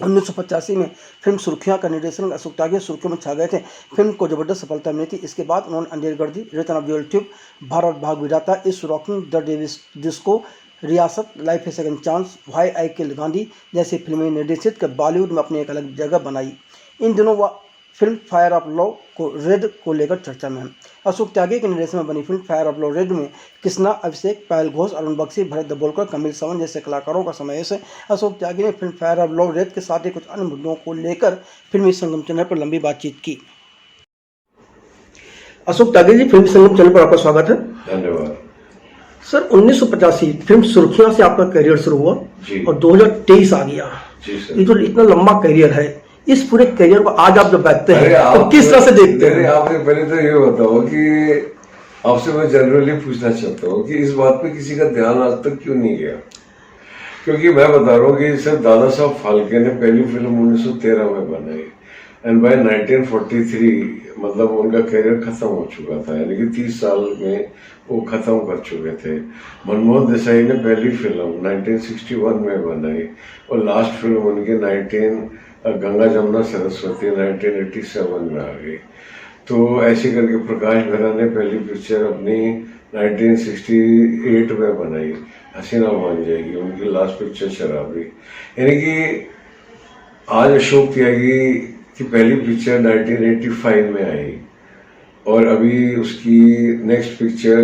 1985 में फिल्म सुर्खियां का निर्देशन अशोक त्यागी सुर्खियों में छा गए थे। फिल्म को जबरदस्त सफलता मिली थी। इसके बाद उन्होंने अंधेर गर्दी, return of the old tube, Bharat भाग विधाता, इस रॉकिंग द डिस्को, रियासत, life a second chance, why I killed Gandhi जैसी फिल्में निर्देशित कर बॉलीवुड में अपनी एक अलग जगह बनाई। इन दिनों वह फिल्म फायर ऑफ लव को रेड को लेकर चर्चा में है। अशोक त्यागी के निर्देशन में बनी film fire of love red में कृष्णा, अभिषेक, पायल घोष, अरुण बख्शी, भरत दबोलकर, कमिल सावन जैसे कलाकारों का समावेश है। अशोक त्यागी ने film fire of love red के साथ ही कुछ अन्य मुद्दों को लेकर फिल्मी संगम चैनल पर लंबी बातचीत की। अशोक त्यागी जी, फिल्मी संगम चैनल पर आपका स्वागत है। धन्यवाद सर, 1985 फिल्म सुर्खियां से आपका करियर शुरू हुआ और 2023 आ गया। ये जो इतना लंबा करियर है, इस पूरे करियर को आज आप जब बैठते हैं तो किस तरह से देखते हैं? आपने पहले तो ये बताओ कि आपसे मैं जनरली पूछना चाहता हूँ कि इस बात पे किसी का ध्यान आज तक क्यों नहीं गया? क्योंकि मैं बता रहा हूँ कि सर दादा साहब फाल्के ने पहली फिल्म 1913 में बनाई एंड बाय 1943 मतलब उनका करियर खत्म हो चुका था, यानी कि 30 साल में वो खत्म कर चुके थे। मनमोहन देसाई ने पहली फिल्म 1961 में बनाई और लास्ट फिल्म उनकी गंगा जमुना सरस्वती 1987 में आ गई। तो ऐसे करके प्रकाश मेहरा ने पहली पिक्चर अपनी 1968 में बनाई, हसीना मान जाएगी, उनकी लास्ट पिक्चर शराबी। यानी कि आज अशोक त्यागी की पहली पिक्चर 1985 में आई और अभी उसकी नेक्स्ट पिक्चर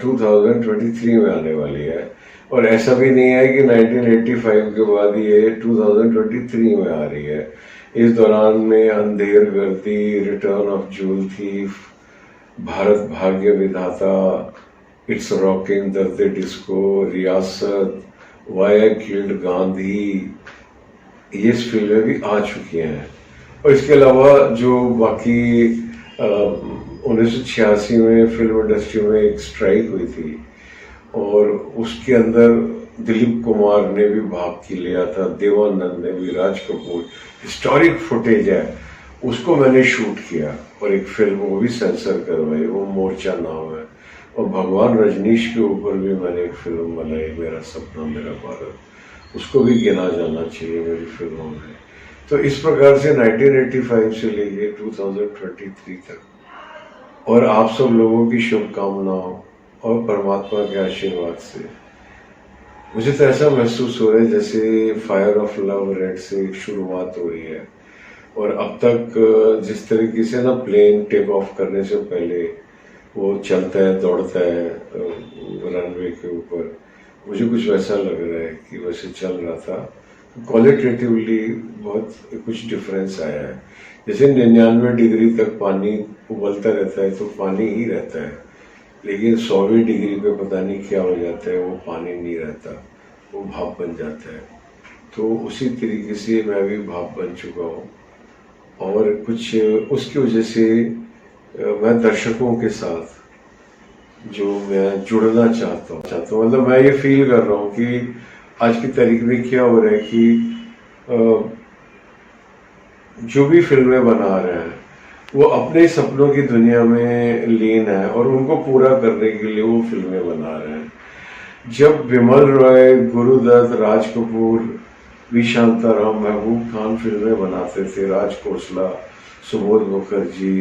2023 में आने वाली है। और ऐसा भी नहीं है कि 1985 के बाद ये 2023 में आ रही है। इस दौरान में अंधेर गर्दी, return of jewel thief, Bharat भाग्य विधाता, इट्स रॉकिंग द डिस्को, रियासत, व्हाई आई किल्ड गांधी, ये फिल्में भी आ चुकी हैं। और इसके अलावा जो बाकी 1986 में फिल्म इंडस्ट्री में एक स्ट्राइक हुई थी और उसके अंदर दिलीप कुमार ने भी भाग लिया था, देवानंद ने भी, राज कपूर, हिस्टोरिक फुटेज है, उसको मैंने शूट किया और एक फिल्म वो भी सेंसर करवाई, वो मोर्चा नाम है। और भगवान रजनीश के ऊपर भी मैंने एक फिल्म बनाई, मेरा सपना मेरा भारत, उसको भी गिना जाना चाहिए मेरी फिल्मों में। तो इस प्रकार से 1985 से लेके 2023 तक और आप सब लोगों की शुभकामनाओं और परमात्मा के आशीर्वाद से मुझे तो ऐसा महसूस हो रहा है जैसे फायर ऑफ लव रेड से एक शुरुआत हो रही है। और अब तक जिस तरीके से ना प्लेन टेक ऑफ करने से पहले वो चलता है, दौड़ता है रनवे के ऊपर, मुझे कुछ वैसा लग रहा है कि वैसे चल रहा था। क्वालिटेटिवली बहुत कुछ डिफरेंस आया है। जैसे 99 डिग्री तक पानी उबलता रहता है तो पानी ही रहता है, लेकिन 100वीं डिग्री पे पता नहीं क्या हो जाता है, वो पानी नहीं रहता, वो भाप बन जाता है। तो उसी तरीके से मैं भी भाप बन चुका हूँ और कुछ उसकी वजह से मैं दर्शकों के साथ जो मैं जुड़ना चाहता हूँ मतलब मैं ये फील कर रहा हूँ कि आज की तारीख में क्या हो रहा है कि जो भी फिल्में बना रहे हैं वो अपने सपनों की दुनिया में लीन है और उनको पूरा करने के लिए वो फिल्में बना रहे हैं। जब विमल रॉय, गुरुदत्त, राज कपूर, वी शांताराम, महबूब खान फिल्में बनाते थे, राज खोसला, सुबोध मुखर्जी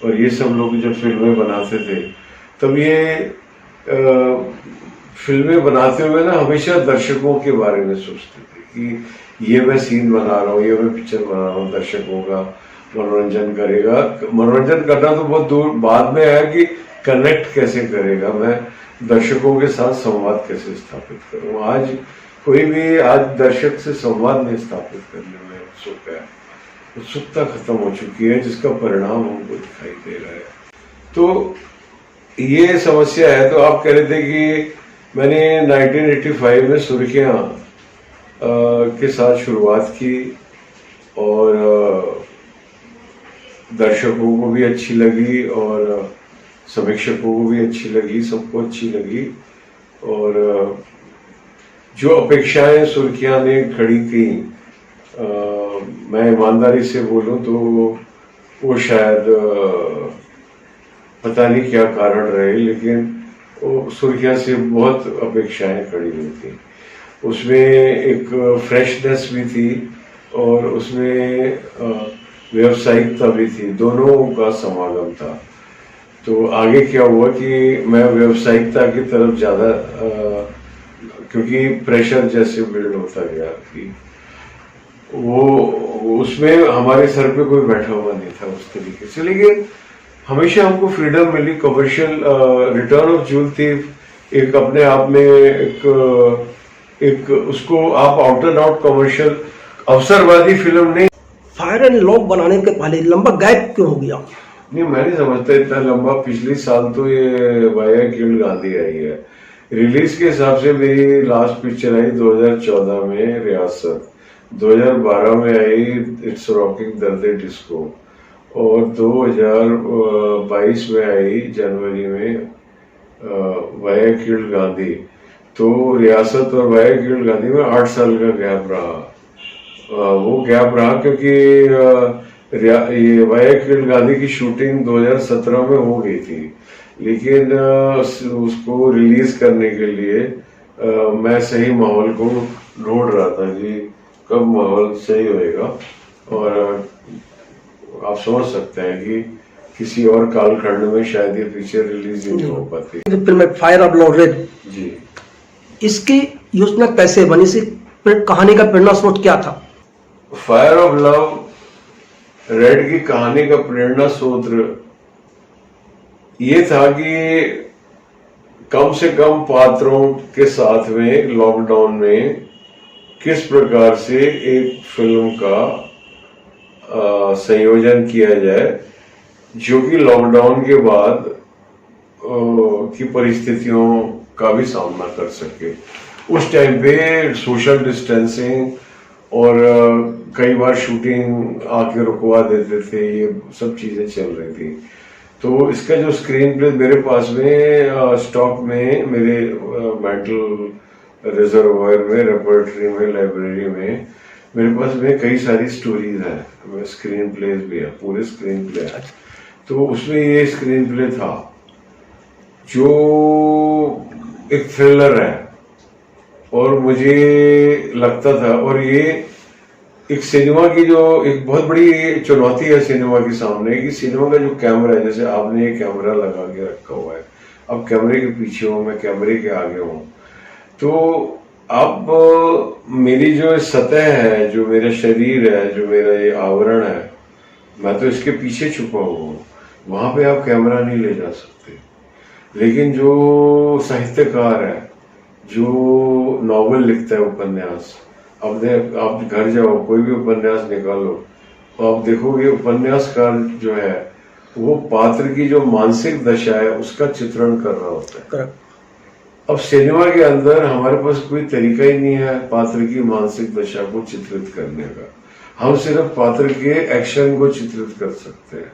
और ये सब लोग जब फिल्में बनाते थे तब ये फिल्में बनाते हुए ना हमेशा दर्शकों के बारे में सोचते थे कि ये मैं सीन बना रहा हूँ, ये मैं पिक्चर बना रहा हूँ, दर्शकों का मनोरंजन करेगा। मनोरंजन करना तो बहुत दूर बाद में है कि कनेक्ट कैसे करेगा, मैं दर्शकों के साथ संवाद कैसे स्थापित करूँ। आज कोई भी आज दर्शक से संवाद नहीं स्थापित करने में उत्सुक है, उत्सुकता खत्म हो चुकी है, जिसका परिणाम हमको दिखाई दे रहा है। तो ये समस्या है। तो आप कह रहे थे कि मैंने 1985 में सुर्खियां के साथ शुरुआत की और दर्शकों को भी अच्छी लगी और समीक्षकों को भी अच्छी लगी, सबको अच्छी लगी। और जो अपेक्षाएं सुर्खियां ने खड़ी की मैं ईमानदारी से बोलूं तो वो शायद पता नहीं क्या कारण रहे, लेकिन वो सुर्खियां से बहुत अपेक्षाएं खड़ी हुई थी। उसमें एक फ्रेशनेस भी थी और उसमें व्यावसायिकता भी थी, दोनों का समागम था। तो आगे क्या हुआ कि मैं व्यावसायिकता की तरफ ज़्यादा, क्योंकि प्रेशर जैसे बिल्ड होता गया कि वो उसमें हमारे सर पे कोई बैठा हुआ नहीं था उस तरीके से, लेकिन हमेशा हमको फ्रीडम मिली। Commercial return of jewel thief एक अपने आप में एक उसको आप आउट एंड आउट कमर्शियल अवसरवादी फिल्म नहीं। फायर एंड लव बनाने के पहले लंबा गैप क्यों हो गया? नहीं, मैं नहीं समझता इतना लंबा। पिछले साल तो ये वाया किल्ड गांधी आई है। रिलीज के हिसाब से मेरी लास्ट पिक्चर आई 2014 में रियासत, 2012 में आई इट्स रॉकिंग दर्दे डिस्को, और 2022 में आई जनवरी में वाया किल्ड गांधी। तो रियासत और वाया किल्ड गांधी में 8 साल का गैप रहा। वो गैप रहा क्योंकि ये वाया किल्ड गांधी की शूटिंग 2017 में हो गई थी, लेकिन उसको रिलीज करने के लिए मैं सही माहौल को ढूंढ रहा था कि कब माहौल सही होएगा। और आप समझ सकते हैं कि किसी और कालखंड में शायद ये पिक्चर रिलीज ही नहीं हो पाती। Film fire of love red जी, इसकी योजना कैसे बनी? इसी कहानी का प्रेरणा स्रोत क्या था? फायर ऑफ लव रेड की कहानी का प्रेरणा स्रोत ये था कि कम से कम पात्रों के साथ में लॉकडाउन में किस प्रकार से एक फिल्म का संयोजन किया जाए जो कि लॉकडाउन के बाद की परिस्थितियों का भी सामना कर सके। उस टाइम पे सोशल डिस्टेंसिंग और कई बार शूटिंग आके रुकवा देते थे, ये सब चीजें चल रही थी। तो इसका जो स्क्रीन प्ले मेरे पास में स्टॉक में, मेरे मेंटल रिजर्वायर में, रेपर्टरी में, लाइब्रेरी में मेरे पास में कई सारी स्टोरीज हैं, स्क्रीन प्लेज भी है, पूरे स्क्रीन प्ले है। तो उसमें ये स्क्रीन प्ले था जो एक थ्रिलर है, और मुझे लगता था, और ये एक सिनेमा की जो एक बहुत बड़ी चुनौती है सिनेमा के सामने, कि सिनेमा का जो कैमरा है, जैसे आपने ये कैमरा लगा के रखा हुआ है, अब कैमरे के पीछे हूं मैं, कैमरे के आगे हूं, तो अब मेरी जो सतह है, जो मेरा शरीर है, जो मेरा ये आवरण है, मैं तो इसके पीछे छुपा हुआ हूँ, वहां पे आप कैमरा नहीं ले जा सकते। लेकिन जो साहित्यकार है, जो नॉवेल लिखता है, उपन्यास, आप घर जाओ, कोई भी उपन्यास निकालो तो आप देखोगे उपन्यासकार जो है वो पात्र की जो मानसिक दशा है उसका चित्रण कर रहा होता है। अब सिनेमा के अंदर हमारे पास कोई तरीका ही नहीं है पात्र की मानसिक दशा को चित्रित करने का। हम सिर्फ पात्र के एक्शन को चित्रित कर सकते हैं,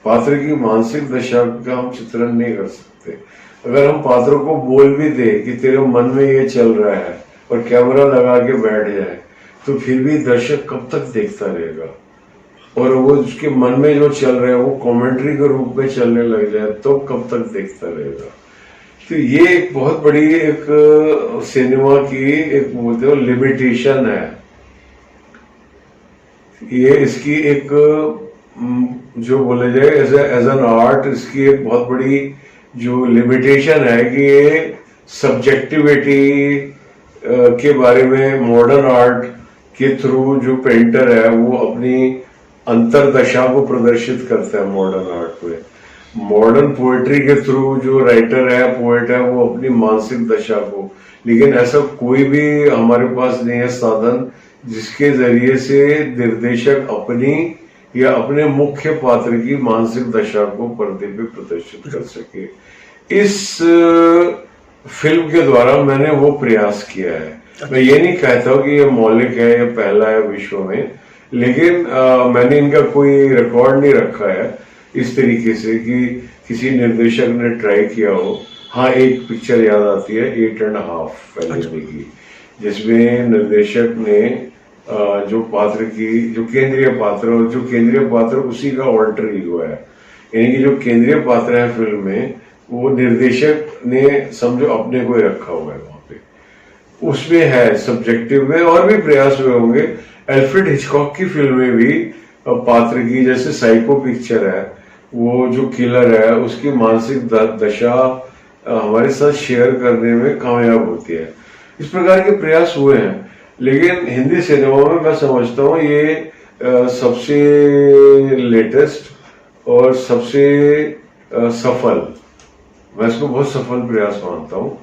पात्र की मानसिक दशा का हम चित्रण नहीं कर सकते। अगर हम पात्रों को बोल भी दे कि तेरे मन में ये चल रहा है और कैमरा लगा के बैठ जाए, तो फिर भी दर्शक कब तक देखता रहेगा, और वो उसके मन में जो चल रहा है वो कमेंट्री के रूप में चलने लग जाए तो कब तक देखता रहेगा। तो ये एक बहुत बड़ी एक सिनेमा की एक बोलते हो लिमिटेशन है। ये इसकी एक जो बोले जाए एज एन आर्ट, इसकी एक बहुत बड़ी जो लिमिटेशन है कि ये सब्जेक्टिविटी के बारे में मॉडर्न आर्ट के थ्रू जो पेंटर है वो अपनी अंतरदशा को प्रदर्शित करता है मॉडर्न आर्ट में। मॉडर्न पोएट्री के थ्रू जो राइटर है, पोएट है, वो अपनी मानसिक दशा को, लेकिन ऐसा कोई भी हमारे पास नहीं है साधन जिसके जरिए से निर्देशक अपनी या अपने मुख्य पात्र की मानसिक दशा को पर्दे पे प्रदर्शित कर सके। इस फिल्म के द्वारा मैंने वो प्रयास किया है। मैं ये नहीं कहता हूँ कि ये मौलिक है, ये पहला है विश्व में, लेकिन मैंने इनका कोई रिकॉर्ड नहीं रखा है इस तरीके से कि किसी निर्देशक ने ट्राई किया हो। हाँ, एक पिक्चर याद आती है 8.5 पहले की, जिसमें निर्देशक ने जो पात्र की जो केंद्रीय पात्र और जो केंद्रीय पात्र उसी का ऑल्टर ईगो है। यानी कि जो केंद्रीय पात्र है फिल्म में वो निर्देशक ने समझो अपने को ही रखा हुआ है वहां पे, उसमें है सब्जेक्टिव में और भी प्रयास हुए होंगे। एल्फ्रेड हिचकॉक की फिल्में भी पात्र की, जैसे साइको पिक्चर है, वो जो किलर है उसकी मानसिक दशा हमारे साथ शेयर करने में कामयाब होती है। इस प्रकार के प्रयास हुए हैं, लेकिन हिंदी सिनेमा में मैं समझता हूँ ये सबसे लेटेस्ट और सबसे सफल, मैं इसको बहुत सफल प्रयास मानता हूँ,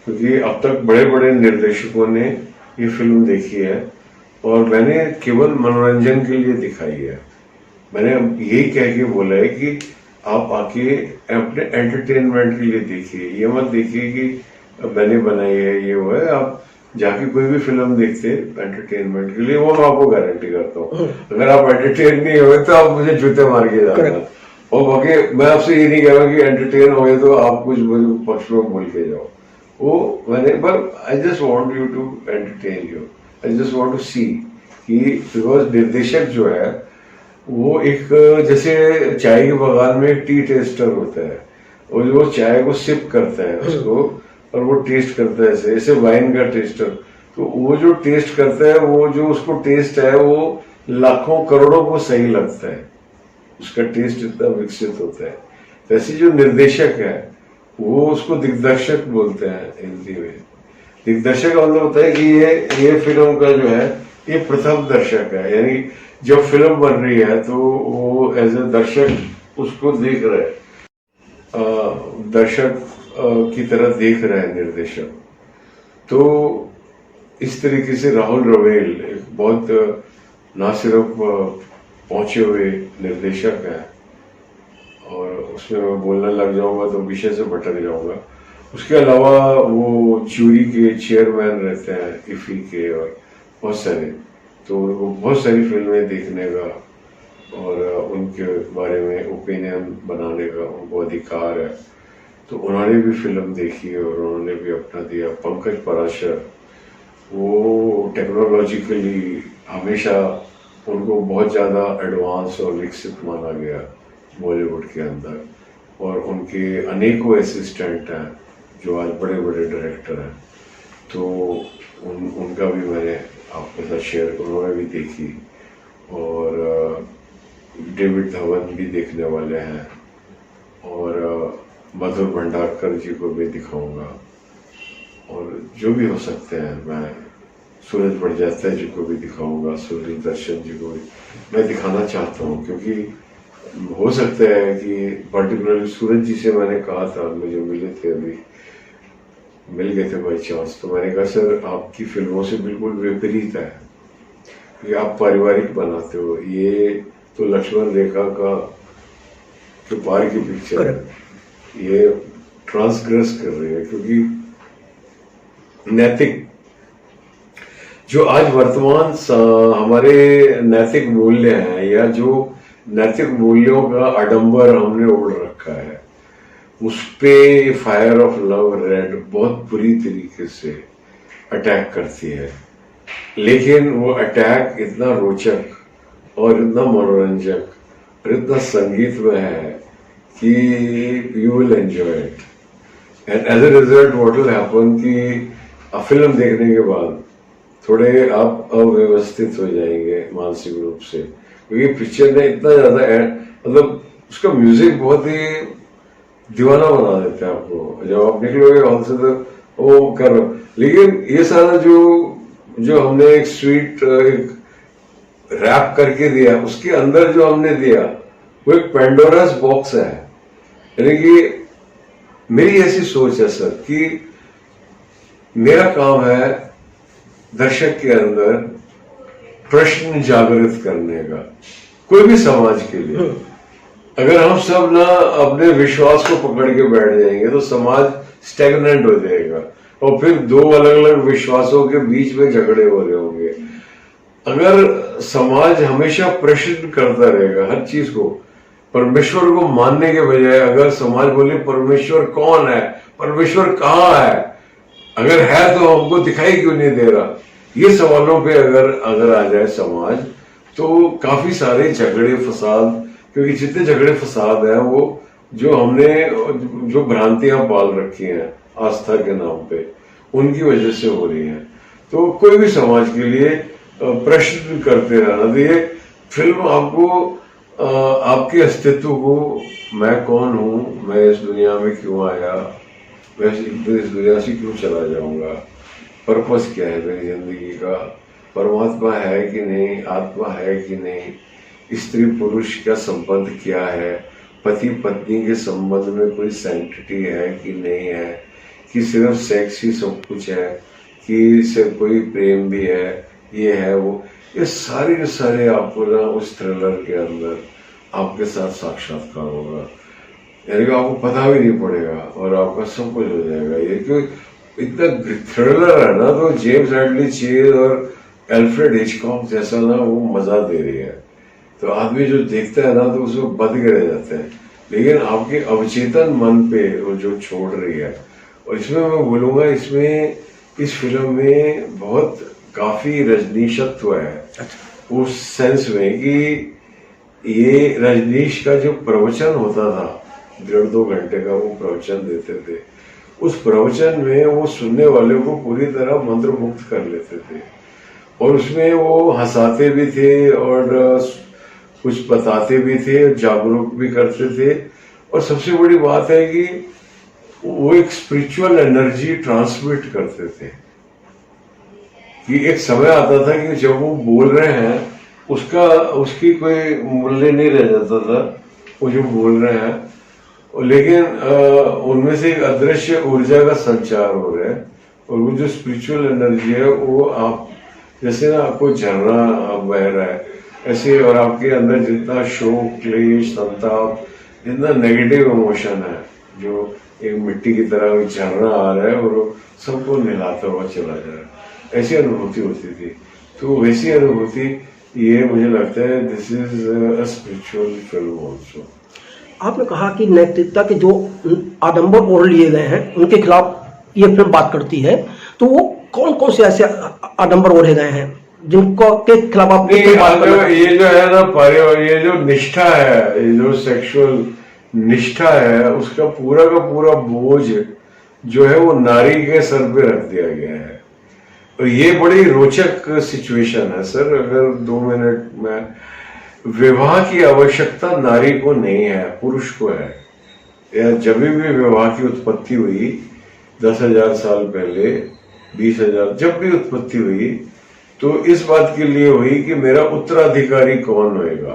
क्योंकि अब तक बड़े बड़े निर्देशकों ने ये फिल्म देखी है और मैंने केवल मनोरंजन के लिए दिखाई है। मैंने यही कह के बोला है कि आप आके अपने एंटरटेनमेंट के लिए देखिए, ये मत देखिए कि मैंने बनाई है ये वो है। आप जाके कोई भी फिल्म देखते एंटरटेनमेंट के लिए, वो मैं आपको गारंटी करता हूँ। अगर आप एंटरटेन नहीं हुए तो आप मुझे जूते मार के जाना। और बाकी मैं आपसे ये नहीं कह रहा कि एंटरटेन हो गए तो आप कुछ पक्ष में बोल के जाओ, वो मैंने, पर I just want you to entertain you, I just want to see कि बिकॉज निर्देशक जो है वो एक, जैसे चाय के बगान में एक टी टेस्टर होता है, वो जो चाय को सिप करता है उसको और वो टेस्ट करता है, जैसे वाइन का टेस्टर, तो वो जो टेस्ट करता है वो जो उसको टेस्ट है वो लाखों करोड़ों को सही लगता है, उसका टेस्ट इतना विकसित होता है। वैसे जो निर्देशक है वो उसको दिग्दर्शक बोलते हैं हिंदी में। दिग्दर्शक का मतलब होता है कि ये फिल्म का जो है ये प्रथम दर्शक है, यानी जब फिल्म बन रही है तो वो एज ए दर्शक उसको देख रहे हैं, दर्शक की तरह देख रहे हैं निर्देशक। तो इस तरीके से राहुल रवेल एक बहुत ना सिर्फ पहुंचे हुए निर्देशक है, और उसमें मैं बोलने लग जाऊंगा तो विषय से भटक जाऊंगा। उसके अलावा वो ज्यूरी के चेयरमैन रहते हैं इफी के, और बहुत सारे, तो उनको बहुत सारी फिल्में देखने का और उनके बारे में ओपिनियन बनाने का उनको अधिकार है। तो उन्होंने भी फिल्म देखी और उन्होंने भी अपना दिया। पंकज पराशर, वो टेक्नोलॉजिकली हमेशा उनको बहुत ज़्यादा एडवांस और विकसित माना गया बॉलीवुड के अंदर, और उनके अनेकों असिस्टेंट हैं जो आज बड़े बड़े डायरेक्टर हैं। तो उनका भी मैंने आपके साथ शेयर, उन्होंने भी देखी, और डेविड धवन भी देखने वाले हैं, और मधुर भंडारकर जी को भी दिखाऊंगा, और जो भी हो सकते हैं मैं सूरज बड़जात्या जी को भी दिखाऊंगा, सूरज दर्शन जी को भी मैं दिखाना चाहता हूँ, क्योंकि हो सकता है कि पर्टिकुलरली सूरज जी से मैंने कहा था, मुझे मिले थे, अभी मिल गए थे बाई चांस, तो मैंने कहा सर आपकी फिल्मों से बिल्कुल विपरीत है, ये आप पारिवारिक बनाते हो, ये तो लक्ष्मण रेखा का के पार की पिक्चर है, ये ट्रांसग्रेस कर रही है, क्योंकि नैतिक जो आज वर्तमान हमारे नैतिक मूल्य हैं, या जो नैतिक मूल्यों का आडंबर हमने ओढ़ रखा है, उस पे फायर ऑफ लव रेड बहुत बुरी तरीके से अटैक करती है। लेकिन वो अटैक इतना रोचक और इतना मनोरंजक और इतना संगीतमय है कि you will enjoy it, and as a result what will happen कि फिल्म देखने के बाद थोड़े आप अव्यवस्थित हो जाएंगे मानसिक रूप से, क्योंकि पिक्चर ने इतना ज्यादा मतलब उसका म्यूजिक बहुत ही दीवाना बना देता है आपको, जब आप निकलोगे हॉल से तो वो कर। लेकिन ये सारा जो हमने एक स्वीट एक रैप करके दिया, उसके अंदर जो हमने दिया वो एक पेंडोरास बॉक्स है। यानी कि मेरी ऐसी सोच है सर कि मेरा काम है दर्शक के अंदर प्रश्न जागृत करने का, कोई भी समाज के लिए। अगर हम सब ना अपने विश्वास को पकड़ के बैठ जाएंगे तो समाज स्टैग्नेंट हो जाएगा, और फिर दो अलग अलग विश्वासों के बीच में झगड़े हो रहे होंगे। अगर समाज हमेशा प्रश्न करता रहेगा हर चीज को, परमेश्वर को मानने के बजाय अगर समाज बोले परमेश्वर कौन है, परमेश्वर कहाँ है, अगर है तो हमको दिखाई क्यों नहीं दे रहा, ये सवालों पे अगर आ जाए समाज, तो काफी सारे झगड़े फसाद, क्योंकि जितने झगड़े फसाद हैं वो जो हमने जो भ्रांतियां पाल रखी हैं आस्था के नाम पे, उनकी वजह से हो रही हैं। तो कोई भी समाज के लिए प्रश्न करते रहना। तो ये फिल्म आपको आपके अस्तित्व को, मैं कौन हूँ, मैं इस दुनिया में क्यों आया, मैं इस दुनिया से क्यों चला जाऊंगा, पर्पस क्या है मेरी जिंदगी का, परमात्मा है कि नहीं, आत्मा है कि नहीं, स्त्री पुरुष का संबंध क्या है, पति पत्नी के संबंध में कोई सैंक्टिटी है कि नहीं है, कि सिर्फ सेक्स ही सब कुछ है, कि सिर्फ कोई प्रेम भी है, ये है वो, ये सारे के सारे आपको ना उस थ्रिलर के अंदर आपके साथ साक्षात्कार होगा। यानी कि आपको पता भी नहीं पड़ेगा और आपका सब कुछ हो जाएगा। ये क्यों इतना थ्रिलर है ना, तो जेम्स हैडली चेज और एल्फ्रेड हिचकॉक जैसा ना वो मजा दे रही है। तो आदमी जो देखता है ना तो उसको बंद करे जाते हैं, लेकिन आपके अवचेतन मन पे वो जो छोड़ रही है। और इसमें मैं बोलूंगा, इसमें इस फिल्म में बहुत काफी रजनीशत्व है उस सेंस में कि ये रजनीश का जो प्रवचन होता था 1.5-2 घंटे का वो प्रवचन देते थे, उस प्रवचन में वो सुनने वाले को पूरी तरह मंत्रमुग्ध कर लेते थे। और उसमें वो हंसाते भी थे और कुछ बताते भी थे, जागरूक भी करते थे। और सबसे बड़ी बात है कि वो एक स्पिरिचुअल एनर्जी ट्रांसमिट करते थे, कि एक समय आता था कि जब वो बोल रहे हैं उसकी कोई मूल्य नहीं रह जाता था, वो जो बोल रहे हैं, लेकिन उनमें से एक अदृश्य ऊर्जा का संचार हो रहा है। और वो जो स्पिरिचुअल एनर्जी है वो आप जैसे ना आपको झरना बह रहा है ऐसे, और आपके अंदर जितना शोक, क्लेश, संताप, जितना नेगेटिव इमोशन है, जो एक मिट्टी की तरह झरना आ रहा है और सबको नहलाता हुआ चला जा रहा है, ऐसी अनुभूति होती थी। तो वैसी अनुभूति ये मुझे लगता है this is a spiritual film also. आपने कहा कि नैतिकता के जो आडंबर ओढ़ लिए गए हैं उनके खिलाफ ये फिल्म बात करती है, तो वो कौन कौन से ऐसे आडंबर ओढ़े गए हैं जिनको के खिलाफ आप बात कर रहे हैं? ये जो है ना, ये जो निष्ठा है, ये जो सेक्सुअल निष्ठा है, उसका का पूरा बोझ जो है वो नारी के सर पे रख दिया गया है। और ये बड़ी रोचक सिचुएशन है सर। अगर 2 मिनट में, विवाह की आवश्यकता नारी को नहीं है, पुरुष को है। या जब भी विवाह की उत्पत्ति हुई 10,000 साल पहले, 20,000, जब भी उत्पत्ति हुई तो इस बात के लिए हुई कि मेरा उत्तराधिकारी कौन होएगा।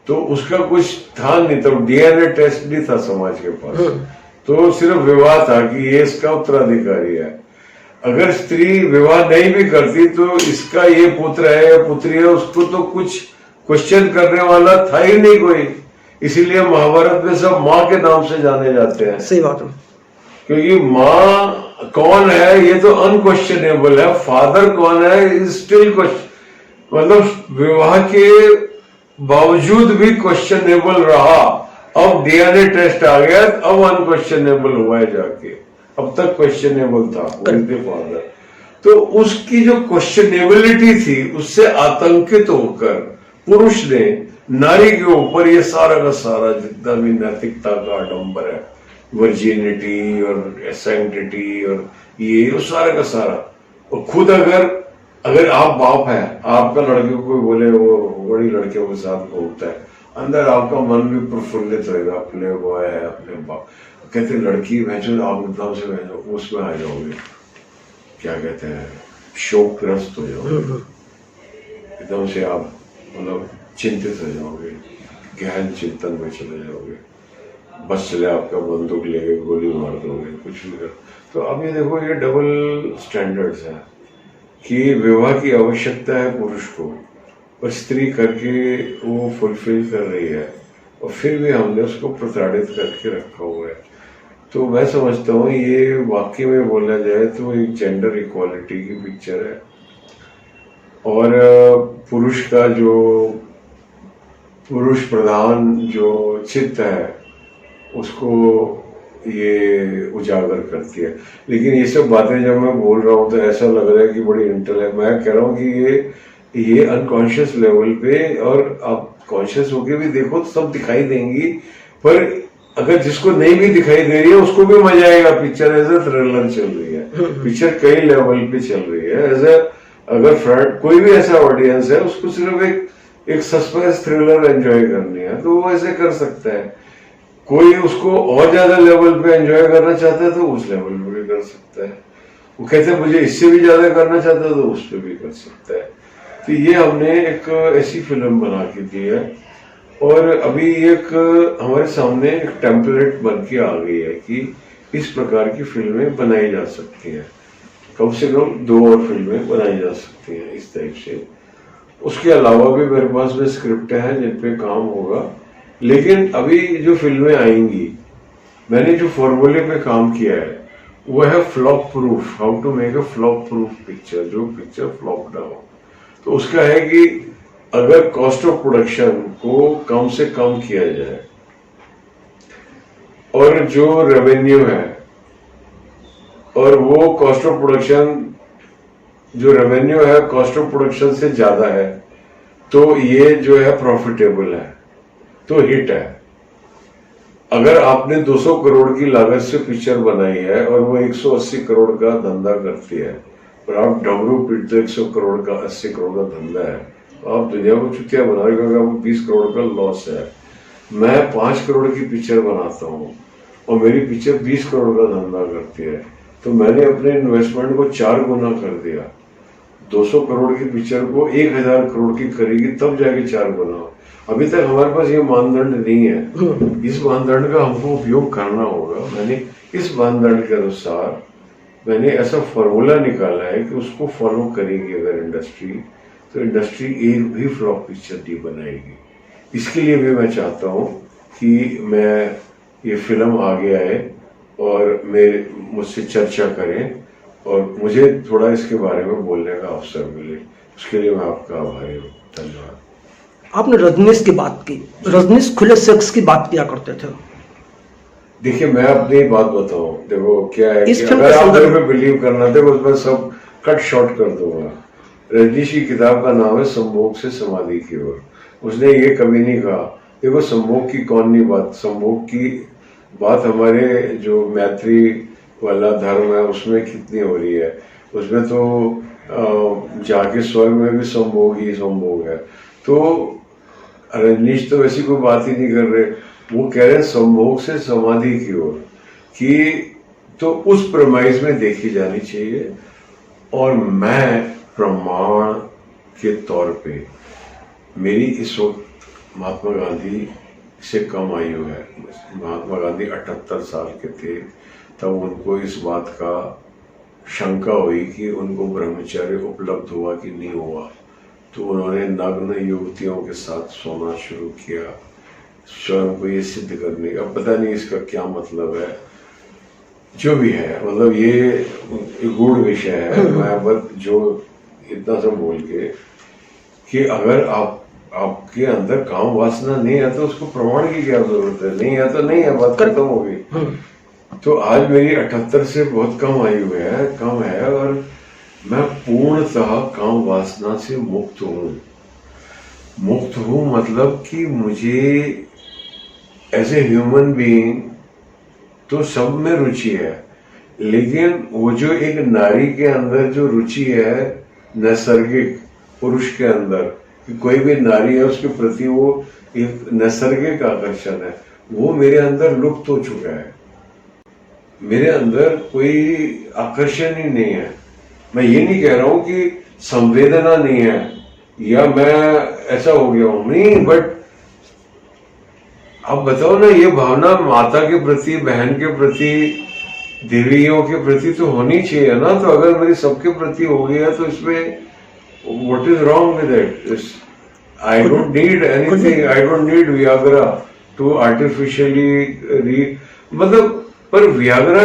तो उसका कुछ था नहीं, तो डीएनए टेस्ट नहीं था समाज के पास, तो सिर्फ विवाह था कि ये इसका उत्तराधिकारी है। अगर स्त्री विवाह नहीं भी करती तो इसका ये पुत्र है या पुत्री है, उसको तो कुछ क्वेश्चन करने वाला था ही नहीं कोई। इसीलिए महाभारत में सब माँ के नाम से जाने जाते हैं। सही बात है, क्योंकि माँ कौन है ये तो अनक्वेश्चनेबल है, फादर कौन है स्टिल क्वेश्चन, मतलब विवाह के बावजूद भी क्वेश्चनेबल रहा। अब डीएनए टेस्ट आ गया, अब अनक्वेश्चनेबल हुआ है जाके, अब तक क्वेश्चनेबल था फादर। तो उसकी जो क्वेश्चनेबिलिटी थी उससे आतंकित होकर पुरुष ने नारी के ऊपर ये सारा का सारा जितना भी नैतिकता का आडंबर है, वर्जिनिटी और सैंक्टिटी और ये सारा का सारा, और खुद अगर आप बाप हैं, आपका लड़के को कोई बोले वो बड़ी लड़कियों के साथ घूमता है, अंदर आपका मन भी प्रफुल्लित होगा, अपने वो है अपने बाप, कहते लड़की भैंसो आप एकदम से उसमें आ जाओगे, क्या कहते हैं, शोकग्रस्त हो जाओगे, एकदम से आप मतलब चिंतित हो जाओगे, गहन चिंतन में चले जाओगे, बस चले आपका बंदूक लेके गोली मार दोगे, कुछ भी कर। तो अब ये देखो, ये डबल स्टैंडर्ड्स है कि विवाह की आवश्यकता है पुरुष को और स्त्री करके वो फुलफिल कर रही है, और फिर भी हमने उसको प्रताड़ित करके रखा हुआ है। तो मैं समझता हूँ ये वाकई में बोला जाए तो एक जेंडर इक्वालिटी की पिक्चर है, और पुरुष का जो पुरुष प्रधान जो चित्त है उसको ये उजागर करती है। लेकिन ये सब बातें जब मैं बोल रहा हूँ तो ऐसा लग रहा है कि बड़ी इंटेलेक्ट, मैं कह रहा हूँ कि ये अनकॉन्शियस लेवल पे, और आप कॉन्शियस होके भी देखो तो सब दिखाई देंगी, पर अगर जिसको नहीं भी दिखाई दे रही है उसको भी मजा आएगा। पिक्चर एज ए थ्रिलर चल रही है, पिक्चर कई लेवल पे चल रही है। एज ए अगर कोई भी ऐसा ऑडियंस है उसको सिर्फ एक सस्पेंस थ्रिलर एंजॉय करनी है तो वो ऐसे कर सकता है। कोई उसको और ज्यादा लेवल पे एंजॉय करना चाहता है तो उस लेवल पे भी कर सकता है। वो कहते हैं मुझे इससे भी ज्यादा करना चाहता है तो उस पे भी कर सकता है। तो ये हमने एक ऐसी फिल्म बना के दी है, और अभी एक हमारे सामने एक टेम्पलेट बन के आ गई है कि इस प्रकार की फिल्में बनाई जा सकती हैं। कम से कम 2 और फिल्में बनाई जा सकती हैं इस टाइप से। उसके अलावा भी मेरे पास में स्क्रिप्ट है जिन पे काम होगा। लेकिन अभी जो फिल्में आएंगी, मैंने जो फॉर्मूले पे काम किया है वो है flop proof, how to make a flop proof picture, जो पिक्चर फ्लॉप ना हो। तो उसका है कि अगर कॉस्ट ऑफ प्रोडक्शन को कम से कम किया जाए और जो रेवेन्यू है, और वो कॉस्ट ऑफ प्रोडक्शन, जो रेवेन्यू है कॉस्ट ऑफ प्रोडक्शन से ज्यादा है, तो ये जो है प्रॉफिटेबल है, तो हिट है। अगर आपने 200 करोड़ की लागत से पिक्चर बनाई है और वो 180 करोड़ का धंधा करती है, और आप डमरू पीटते 100 करोड़ का 80 करोड़ का धंधा है, आप दुनिया को चुतिया बना रहे हो, आपको 20 करोड़ का लॉस है। मैं 5 करोड़ की पिक्चर बनाता हूँ और मेरी पिक्चर 20 करोड़ का धंधा करती है, तो मैंने अपने इन्वेस्टमेंट को 4 गुना कर दिया। 200 करोड़ की पिक्चर को 1000 करोड़ की करेगी तब जाके 4 गुना। अभी तक हमारे पास ये मानदंड नहीं है, इस मानदंड का हमको उपयोग करना होगा। मैंने इस मानदंड के अनुसार मैंने ऐसा फॉर्मूला निकाला है कि उसको फॉलो करेगी अगर इंडस्ट्री, तो इंडस्ट्री एक भी फ्लॉप पिक्चर नहीं बनाएगी। इसके लिए भी मैं चाहता हूँ कि मैं ये फिल्म आगे आए और मुझसे चर्चा करें और मुझे थोड़ा इसके बारे में बोलने का अवसर मिले। उसके लिए मैं आपका आभारी हूँ। धन्यवाद। आपने रजनीश की बात की, रजनीश खुले सेक्स की बात किया करते थे। देखिए मैं अपनी बात बताऊं, देखो क्या है इस कि फिल्म अगर का आप संदर्भ- मेरे पे बिलीव करना, देखो उसमें सब कट शॉर्ट कर दूंगा। रजनीश की किताब का नाम है संभोग से समाधि की ओर। उसने ये कभी नहीं कहा, देखो संभोग की कौन नहीं बात, संभोग की बात हमारे जो मैत्री वाला धर्म है उसमें कितनी हो रही है। उसमें तो जाके स्वर्ग में भी संभोग ही संभोग है। तो रजनीश तो वैसी कोई बात ही नहीं कर रहे, वो कह रहे हैं संभोग से समाधि की ओर, कि तो उस प्रमाइज में देखी जानी चाहिए। और मैं प्रमाण के तौर पे, मेरी इस वक्त महात्मा गांधी से कम आयु है। महात्मा गांधी 78 साल के थे, तब उनको इस बात का शंका हुई कि उनको ब्रह्मचर्य उपलब्ध हुआ कि नहीं हुआ, तो उन्होंने नग्न युवतियों के साथ सोना शुरू किया स्वयं को ये सिद्ध करने का। पता नहीं इसका क्या मतलब है, जो भी है, मतलब ये गूढ़ विषय है। मैं बस जो इतना सब बोल के कि अगर आपके अंदर काम वासना नहीं है तो उसको प्रमाण की क्या जरूरत है, नहीं है तो नहीं है, बात खत्म हो गई। तो आज मेरी 78 से बहुत कम आयु है, कम है, और मैं पूर्णतः काम वासना से मुक्त हूँ। मुक्त हूँ मतलब कि मुझे एज ए ह्यूमन बीइंग तो सब में रुचि है, लेकिन वो जो एक नारी के अंदर जो रुचि है नैसर्गिक पुरुष के अंदर, कि कोई भी नारी है उसके प्रति वो एक नैसर्गिक आकर्षण है, वो मेरे अंदर लुप्त हो चुका है। मेरे अंदर कोई आकर्षण ही नहीं है। मैं ये नहीं कह रहा हूं कि संवेदना नहीं है या मैं ऐसा हो गया हूं, नहीं, बट अब बताओ ना, ये भावना माता के प्रति, बहन के प्रति, देवियों के प्रति तो होनी चाहिए ना। तो अगर मेरी सबके प्रति हो गई है तो इसमें what is wrong with it? I don't need anything, I don't need Viagra to artificially मतलब, पर Viagra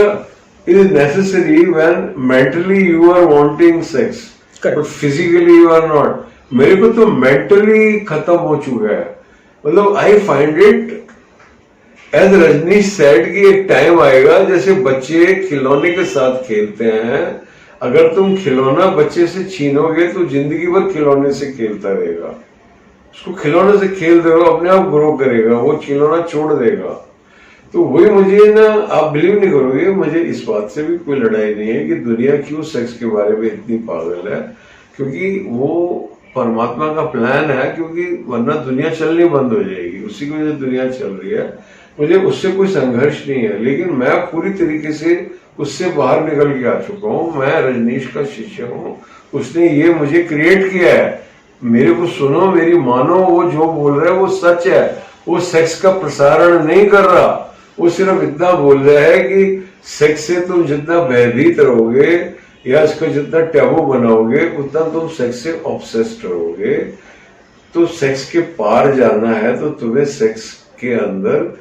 is necessary when mentally you are wanting sex, but physically you are not. मेरे को तो mentally खत्म हो चुका है। मतलब I find it as Rajneesh said कि एक टाइम आएगा जैसे बच्चे खिलौने के साथ खेलते हैं, अगर तुम खिलौना बच्चे से छीनोगे तो जिंदगी भर खिलौने से खेलता रहेगा। उसको खिलौने से खेल दो, अपने आप ग्रो करेगा, वो खिलौना छोड़ देगा। तो वही मुझे ना, आप बिलीव नहीं करोगे, मुझे इस बात से भी कोई लड़ाई नहीं है कि दुनिया क्यों सेक्स के बारे में इतनी पागल है, क्योंकि वो परमात्मा का प्लान है, क्योंकि वरना दुनिया चलनी बंद हो जाएगी। उसी की वजह से दुनिया चल रही है। मुझे उससे कोई संघर्ष नहीं है, लेकिन मैं पूरी तरीके से उससे बाहर निकल के आ चुका हूँ। मैं रजनीश का शिष्य हूँ, उसने ये मुझे क्रिएट किया है। मेरे को सुनो, मेरी मानो, वो जो बोल रहा है वो सच है। वो सेक्स का प्रसारण नहीं कर रहा, वो सिर्फ इतना बोल रहा है कि सेक्स से तुम जितना भयभीत रहोगे या इसको जितना टैबू बनाओगे, उतना तुम सेक्स से ऑब्सेस्ड रहोगे। तो सेक्स के पार जाना है तो तुम्हें सेक्स के अंदर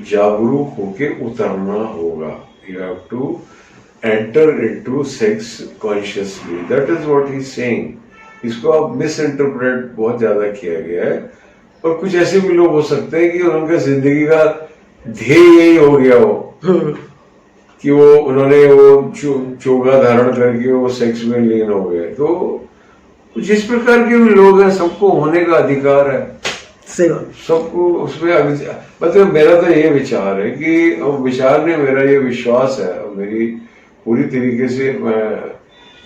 जागरूक होके उतरना होगा। You have to enter into sex consciously, that is what he is saying. इसको आप मिस इंटरप्रेट बहुत ज्यादा किया गया है, और कुछ ऐसे भी लोग हो सकते हैं कि उनका जिंदगी का ध्येय यही हो गया हो कि वो उन्होंने वो चोगा धारण करके वो सेक्स में लीन हो गए। तो जिस प्रकार के भी लोग हैं, सबको होने का अधिकार है, सबको उसमें मतलब मेरा तो ये विचार है कि विचार नहीं, मेरा ये विश्वास है, मेरी पूरी तरीके से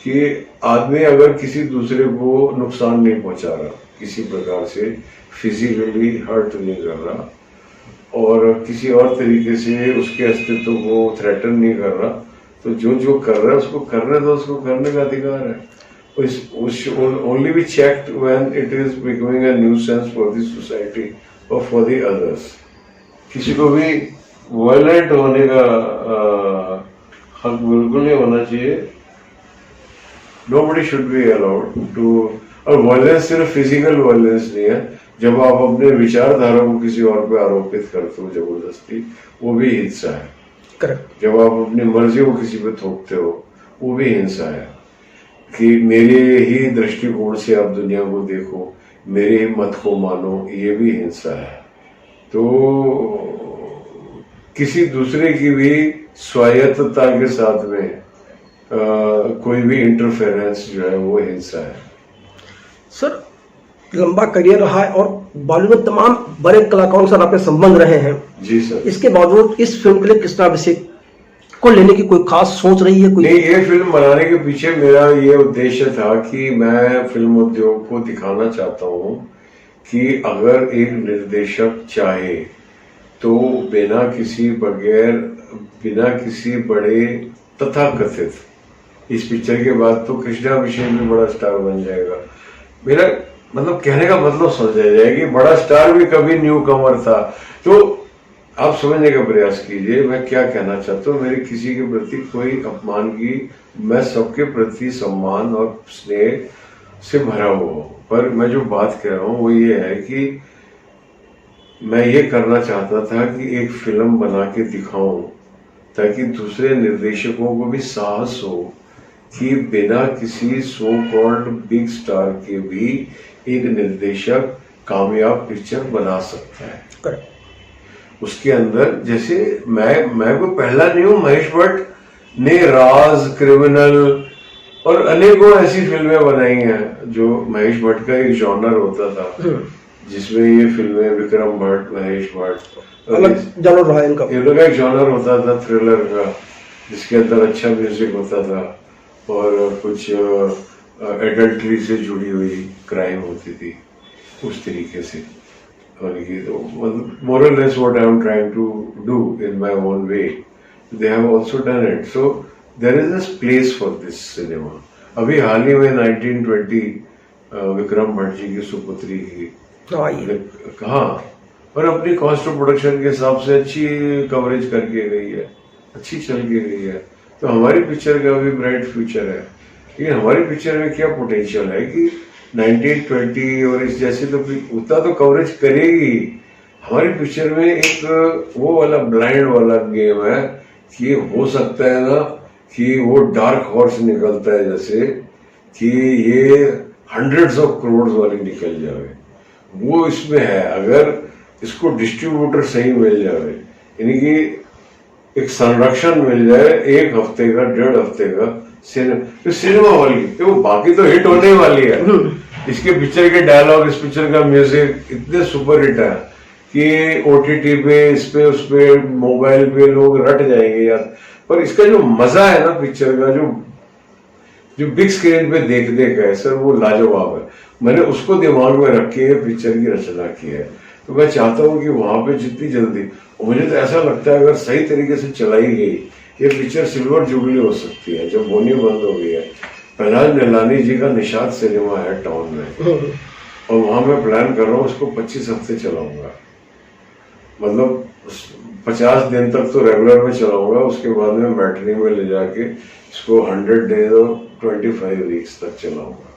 कि आदमी अगर किसी दूसरे को नुकसान नहीं पहुंचा रहा, किसी प्रकार से फिजिकली हर्ट नहीं कर रहा, और किसी और तरीके से उसके अस्तित्व को थ्रेटन नहीं कर रहा, तो जो जो कर रहा है उसको करने दो, उसको करने का अधिकार है। only be checked when it is becoming a nuisance for the society or for the others. किसी को भी वायलेंट होने का हक बिल्कुल नहीं होना चाहिए। Nobody should be allowed to, और वायलेंस सिर्फ फिजिकल वायलेंस नहीं है। जब आप अपने विचारधारा को किसी और पे आरोपित करते हो जबरदस्ती, वो भी हिंसा है। करेक्ट। जब आप अपनी मर्जी को किसी पे थोपते हो, वो भी हिंसा है कि मेरे ही दृष्टिकोण से आप दुनिया को देखो, मेरे ही मत को मानो, ये भी हिंसा है। तो किसी दूसरे की भी स्वायत्तता के साथ में कोई भी इंटरफेरेंस जो है वो हिंसा है। सर, लंबा करियर रहा है और बॉलीवुड में तमाम बड़े कलाकारों के साथ आपके संबंध रहे हैं। जी सर। इसके बावजूद इस फिल्म के लिए कृष्णा अभिषेक को लेने की कोई खास सोच रही है? कोई नहीं, ये फिल्म बनाने के पीछे मेरा ये उद्देश्य था कि मैं फिल्म उद्योग को दिखाना चाहता हूँ कि अगर एक निर्देशक चाहे तो बिना किसी बड़े तथाकथित, इस पिक्चर के बाद तो कृष्णा अभिषेक भी बड़ा स्टार बन जाएगा। मेरा मतलब कहने का मतलब समझा जाए कि बड़ा स्टार भी कभी न्यू कमर था। तो आप समझने का प्रयास कीजिए मैं क्या कहना चाहता हूँ। मेरे किसी के प्रति कोई अपमान की, मैं सबके प्रति सम्मान और स्नेह से भरा हुआ हूँ। पर मैं जो बात कह रहा हूँ वो ये है कि मैं ये करना चाहता था कि एक फिल्म बना के दिखाऊं ताकि दूसरे निर्देशकों को भी साहस हो कि बिना किसी सो कॉल्ड बिग स्टार के भी एक निर्देशक कामयाब पिक्चर बना सकता है। करेक्ट। उसके अंदर जैसे मैं कोई पहला नहीं हूं। महेश भट्ट ने राज, क्रिमिनल और अनेकों ऐसी फिल्में बनाई हैं जो महेश भट्ट का एक जॉनर होता था, जिसमें ये फिल्में विक्रम भट्ट, महेश भट्ट अलग जॉनर रहा इनका। इनका एक जॉनर होता था थ्रिलर का, जिसके अंदर अच्छा म्यूजिक होता था और कुछ एडल्ट्री से जुड़ी हुई क्राइम होती थी उस तरीके से। और ये तो more or less what I am trying to do in my own way. They have also done it. So there is this place for this cinema. अभी हाल ही में 1920 विक्रम भट्ट जी की सुपुत्री की हाँ, और अपनी कॉस्ट ऑफ प्रोडक्शन के हिसाब से अच्छी कवरेज करके गई है, अच्छी चल के गई है। तो हमारी पिक्चर का भी ब्राइट फ्यूचर है। लेकिन हमारी पिक्चर में क्या पोटेंशियल है कि 1920 और इस जैसे तो उतना तो कवरेज करेगी। हमारी पिक्चर में एक वो वाला ब्लाइंड वाला गेम है कि हो सकता है ना कि वो डार्क हॉर्स निकलता है, जैसे कि ये हंड्रेड्स ऑफ करोड़ वाली निकल जाए, वो इसमें है। अगर इसको डिस्ट्रीब्यूटर सही मिल जाए, यानी कि एक संरक्षण मिल जाए, 1 हफ्ते का 1.5 हफ्ते का सिनेमा वाली, तो बाकी तो हिट होने वाली है। इसके पिक्चर के डायलॉग, इस पिक्चर का म्यूजिक इतने सुपर हिट है कि ओटीटी पे, इस पे, उस पे, मोबाइल पे लोग रट जाएंगे यार। पर इसका जो मजा है ना पिक्चर का, जो बिग स्क्रीन पे देखने का है सर, वो लाजवाब है। मैंने उसको दिमाग में रख के पिक्चर की रचना की है। तो मैं चाहता हूँ कि वहां पे जितनी जल्दी, मुझे तो ऐसा लगता है अगर सही तरीके से चलाई गई ये पिक्चर सिल्वर जुबली हो सकती है। जब होनी बंद हो गई है, पहनाज निलानी जी का निषाद सिनेमा है टाउन में, और वहां मैं प्लान कर रहा हूँ उसको 25 हफ्ते चलाऊंगा, मतलब 50 दिन तक तो रेगुलर में चलाऊंगा, उसके बाद में मैटनी में ले जाके इसको 100 डेज और 25 वीक्स तक चलाऊंगा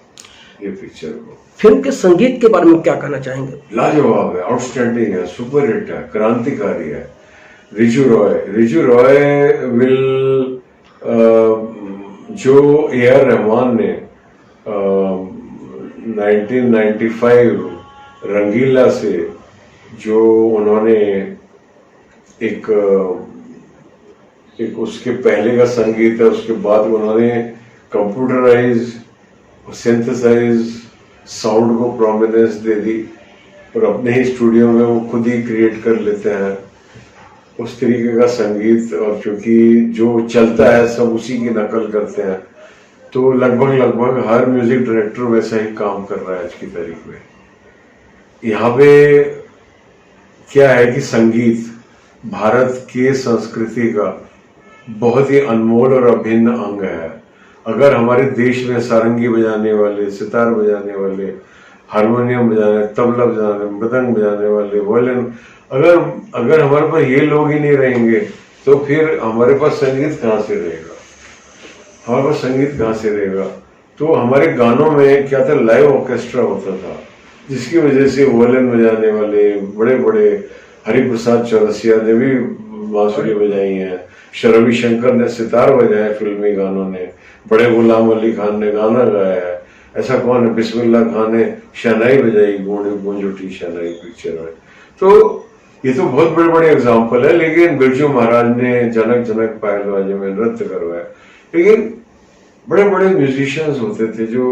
ये पिक्चर को। फिल्म के संगीत के बारे में क्या कहना चाहेंगे? लाजवाब है, आउटस्टैंडिंग है, सुपर हिट है, क्रांतिकारी है। रिजू रॉय विल, जो A.R. रहमान ने 1995 रंगीला से जो उन्होंने एक उसके पहले का संगीत है, उसके बाद उन्होंने कंप्यूटराइज सिंथेसाइज साउंड को प्रोमिनेंस दे दी और अपने ही स्टूडियो में वो खुद ही क्रिएट कर लेते हैं उस तरीके का संगीत। और क्योंकि जो चलता है सब उसी की नकल करते हैं, तो लगभग हर म्यूजिक डायरेक्टर वैसा ही काम कर रहा है आज की तारीख में। यहाँ पे क्या है कि संगीत भारत की संस्कृति का बहुत ही अनमोल और अभिन्न अंग है। अगर हमारे देश में सारंगी बजाने वाले, सितार बजाने वाले, हारमोनियम बजाने, तबला बजाने, मृदंग बजाने वाले, वायलिन, अगर हमारे पास ये लोग ही नहीं रहेंगे तो फिर हमारे पास संगीत कहाँ से रहेगा? हमारे पास संगीत कहाँ से रहेगा? तो हमारे गानों में क्या था, लाइव ऑर्केस्ट्रा होता था, जिसकी वजह से वायलिन बजाने वाले बड़े बड़े, हरिप्रसाद चौरसिया ने भी बांसुरी बजाई है, रवि शंकर ने सितार बजाया फिल्मी गानों ने, बड़े गुलाम अली खान ने गाना गाया है, ऐसा कौन है, बिस्मिल्लाह खान ने शहनाई बजाई, गूंज उठी शहनाई पिक्चर में। तो ये तो बहुत बड़े बड़े एग्जाम्पल है। लेकिन बिरजू महाराज ने जनक पायल बाजे में नृत्य करवाया। लेकिन बड़े बड़े म्यूजिशियंस होते थे जो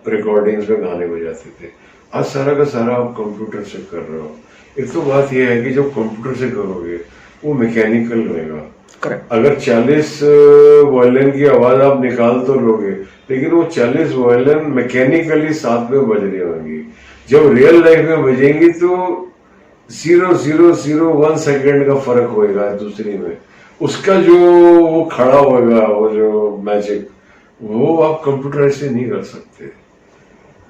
रिकॉर्डिंग्स में गाने बजाते थे। आज सारा का सारा आप कंप्यूटर से कर रहे हो। एक तो बात यह है कि जब कंप्यूटर से करोगे वो मैकेनिकल होएगा। अगर 40 वायलिन की आवाज आप निकाल तो लोगे, लेकिन वो 40 वायलिन मैकेनिकली साथ में बज रही होंगी। जब रियल लाइफ में बजेंगी तो 0.001 सेकेंड का फर्क होएगा दूसरी में। उसका जो वो खड़ा होगा, वो जो मैजिक, वो आप कंप्यूटर से नहीं कर सकते।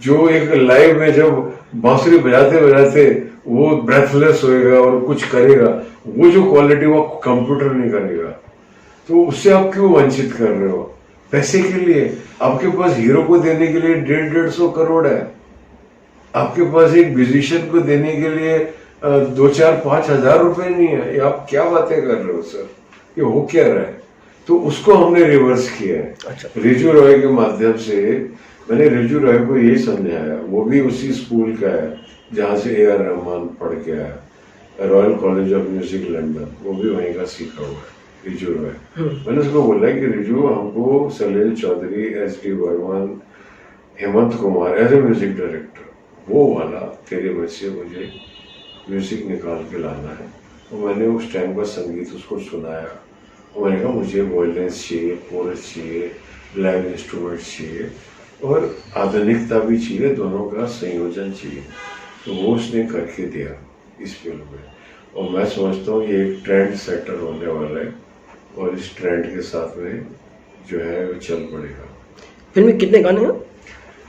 जो एक लाइव में जब बांसुरी बजाते बजाते वो ब्रेथलेस होएगा और कुछ करेगा, वो जो क्वालिटी वो कंप्यूटर नहीं करेगा। तो उससे आप क्यों वंचित कर रहे हो? पैसे के लिए आपके पास हीरो को देने के लिए 150-150 करोड़ है, आपके पास एक म्यूजिशियन को देने के लिए 2-4-5 हजार रुपए नहीं है। ये आप क्या बातें कर रहे हो सर? ये हो क्या रहा है? तो उसको हमने रिवर्स किया है। अच्छा। रिजू रॉय के माध्यम से मैंने रिजू रॉय को यही समझाया, वो भी उसी स्कूल का है जहाँ से A.R. रहमान पढ़ के आया, royal college of music London, वो भी वहीं का सीखा हुआ है रिजू रॉय। मैंने उसको बोला कि रिजू, हमको Salil Chowdhury, S.D. Burman, Hemant Kumar as a music director, वो वाला तेरे में से मुझे म्यूजिक निकाल के लाना है। और मैंने उस टाइम का संगीत उसको सुनाया और मैंने कहा मुझे वायलिन्स चाहिए, कोरस चाहिए, लाइव इंस्ट्रूमेंट चाहिए और आधुनिकता भी चाहिए, दोनों का संयोजन चाहिए। तो वो उसने करके दिया इस फिल्म में। और मैं समझता हूँ ये एक ट्रेंड सेटर होने वाला है और इस ट्रेंड के साथ में जो है वो चल पड़ेगा। फिल्म में कितने गाने हैं?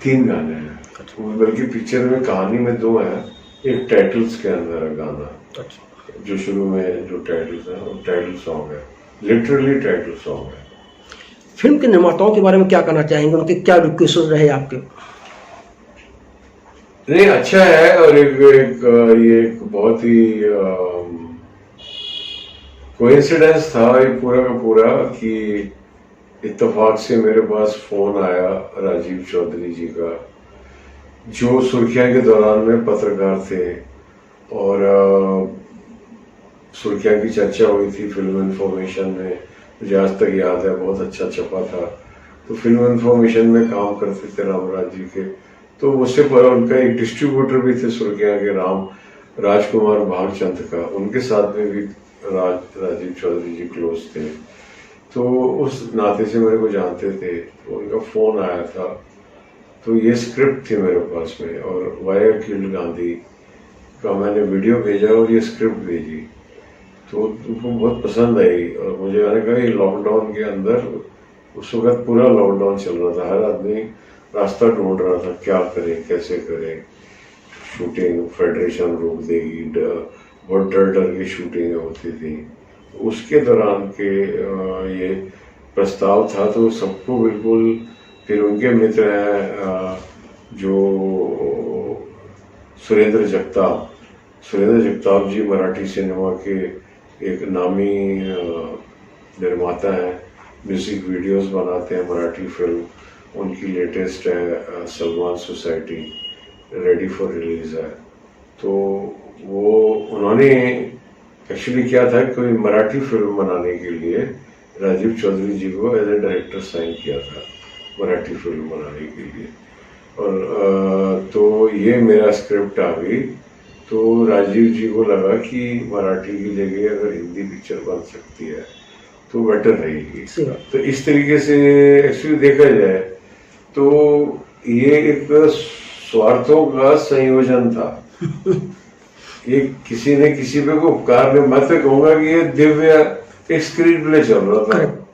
3 गाने हैं। बल्कि पिक्चर में कहानी में 2 हैं। एक टाइटल्स के अंदर है गाना, जो शुरू में जो टाइटल्स है वो टाइटल सॉन्ग है, लिटरली टाइटल सॉन्ग है। फिल्म के निर्माताओं के बारे में क्या कहना चाहेंगे? उनके क्या रिक्वेस्ट रहे आपके? नहीं, अच्छा है। और ये एक बहुत ही कोइंसिडेंस था ये पूरा का पूरा कि इत्तेफाक से मेरे पास फोन आया राजीव चौधरी जी का, जो सुर्खियां के दौरान में पत्रकार थे और सुर्खियाँ की चर्चा हुई थी फिल्म इन्फॉर्मेशन में, मुझे आज तक याद है, बहुत अच्छा छपा था। तो फिल्म इन्फॉर्मेशन में काम करते थे रामराज जी के, तो उससे पर उनका एक डिस्ट्रीब्यूटर भी थे सुर्खियाँ के, राजकुमार भागचंद का, उनके साथ में भी राजीव चौधरी जी क्लोज थे, तो उस नाते से मेरे को जानते थे। तो उनका फोन आया था, तो ये स्क्रिप्ट थी मेरे पास में, और वाया किल्ड गांधी का मैंने वीडियो भेजा और ये स्क्रिप्ट भेजी, तो उनको बहुत पसंद आई। और मुझे मैंने कहा ये लॉकडाउन के अंदर, उस वक्त पूरा लॉकडाउन चल रहा था, हर आदमी रास्ता ढूंढ रहा था क्या करें कैसे करें, शूटिंग फेडरेशन रोक देगी, बहुत डर डर की शूटिंग होती थी। उसके दौरान के ये प्रस्ताव था, तो सबको बिल्कुल, फिर उनके मित्र हैं जो सुरेंद्र जगताप जी मराठी सिनेमा के एक नामी निर्माता हैं, म्यूजिक वीडियोस बनाते हैं मराठी फिल्म, उनकी लेटेस्ट है Salman society, ready for release है। तो वो उन्होंने एक्चुअली क्या था, कोई मराठी फिल्म बनाने के लिए राजीव चौधरी जी को एज ए डायरेक्टर साइन किया था मराठी फिल्म बनाने के लिए। और तो ये मेरा स्क्रिप्ट आ गई, तो राजीव जी को लगा कि मराठी की जगह अगर हिंदी पिक्चर बन सकती है तो बेटर रहेगी। तो इस तरीके से एक्चुअली देखा जाए तो ये एक स्वार्थों का संयोजन था। ये किसी ने किसी पे को उपकार में, मैं तो कहूंगा कि ये दिव्य एक स्क्रीन प्ले चल रहा था,